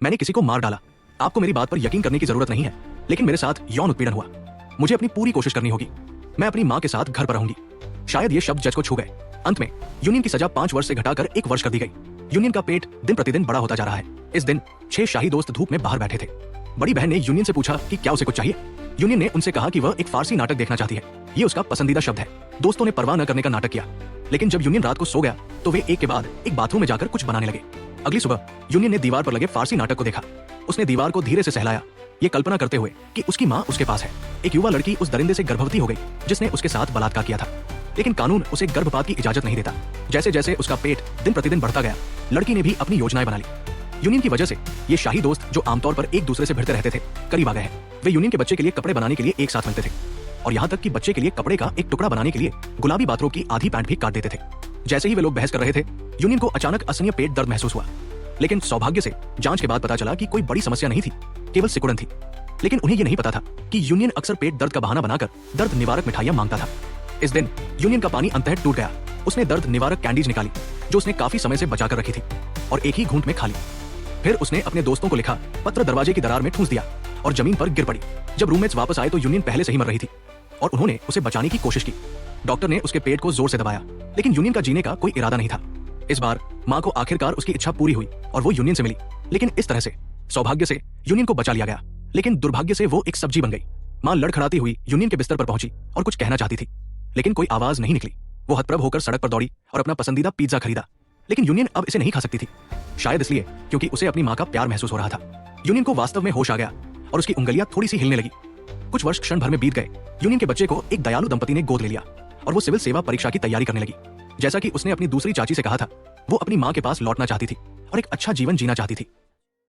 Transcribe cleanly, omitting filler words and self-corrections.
मैंने किसी को मार डाला। आपको मेरी बात पर यकीन करने की जरूरत नहीं है, लेकिन मेरे साथ यौन उत्पीड़न हुआ। मुझे अपनी पूरी कोशिश करनी होगी। मैं अपनी माँ के साथ घर पर रहूंगी। शायद ये शब्द जज को छू गए। अंत में यूनियन की सजा 5 वर्ष से घटाकर 1 वर्ष कर दी गई। यूनियन का पेट दिन प्रतिदिन बड़ा होता जा रहा है। इस दिन 6 शाही दोस्त धूप में बाहर बैठे थे। बड़ी बहन ने यूनियन से पूछा कि क्या उसे कुछ चाहिए। यूनियन ने उनसे कहा कि वह एक फारसी नाटक देखना चाहती है। ये उसका पसंदीदा शब्द है। दोस्तों ने परवाह न करने का नाटक किया, लेकिन जब यूनियन रात को सो गया तो वे एक के बाद एक बाथरूम में जाकर कुछ बनाने लगे। अगली सुबह यूनियन ने दीवार पर लगे फारसी नाटक को देखा। उसने दीवार को धीरे से सहलाया, ये कल्पना करते हुए कि उसकी माँ उसके पास है। एक युवा लड़की उस दरिंदे से गर्भवती हो गई जिसने उसके साथ बलात्कार किया था, लेकिन कानून उसे गर्भपात की इजाजत नहीं देता। जैसे जैसे उसका पेट दिन प्रतिदिन बढ़ता गया, लड़की ने भी अपनी योजनाएं बना ली। यूनियन की वजह से ये शाही दोस्त, जो आमतौर पर एक दूसरे से भिड़ते रहते थे, करीब आ गए हैं। वे यूनियन के बच्चे के लिए कपड़े बनाने के लिए एक साथ मिलते थे, और यहाँ तक कि बच्चे के लिए कपड़े का एक टुकड़ा बनाने के लिए गुलाबी बातरों की आधी पैंट भी काट देते थे। जैसे ही वे लोग बहस कर रहे थे, यूनियन को अचानक असहनीय पेट दर्द महसूस हुआ। लेकिन सौभाग्य से जांच के बाद पता चला कि कोई बड़ी समस्या नहीं थी, केवल सिकुड़न थी। लेकिन उन्हें यह नहीं पता था कि यूनियन अक्सर पेट दर्द का बहाना बनाकर दर्द निवारक मिठाइयां मांगता था। इस दिन यूनियन का पानी अंततः टूट गया। उसने दर्द निवारक कैंडीज निकाली जो उसने काफी समय से बचाकर रखी थी, और एक ही घूंट में खा ली। फिर उसने अपने दोस्तों को लिखा पत्र दरवाजे की दरार में ठूंस दिया और जमीन पर गिर पड़ी। जब रूममेट्स वापस आए तो यूनियन पहले से ही मर रही थी, और उन्होंने उसे बचाने की कोशिश की। डॉक्टर ने उसके पेट को जोर से दबाया, लेकिन यूनियन का जीने का कोई इरादा नहीं था। इस बार माँ को आखिरकार उसकी इच्छा पूरी हुई और वो यूनियन से मिली। लेकिन इस तरह से सौभाग्य से यूनियन को बचा लिया गया, लेकिन दुर्भाग्य से वो एक सब्जी बन गई। माँ लड़खड़ाती हुई यूनियन के बिस्तर पर पहुंची और कुछ कहना चाहती थी, लेकिन कोई आवाज नहीं निकली। वो हतप्रभ होकर सड़क पर दौड़ी और अपना पसंदीदा पिज्जा खरीदा। लेकिन यूनियन अब इसे नहीं खा सकती थी, शायद इसलिए क्योंकि उसे अपनी माँ का प्यार महसूस हो रहा था। यूनियन को वास्तव में होश आ गया और उसकी उंगलियां थोड़ी सी हिलने लगी। कुछ वर्ष क्षण भर में बीत गए। यूनियन के बच्चे को एक दयालु दंपति ने गोद ले लिया और वो सिविल सेवा परीक्षा की तैयारी करने लगी। जैसा कि उसने अपनी दूसरी चाची से कहा था, वो अपनी माँ के पास लौटना चाहती थी और एक अच्छा जीवन जीना चाहती थी।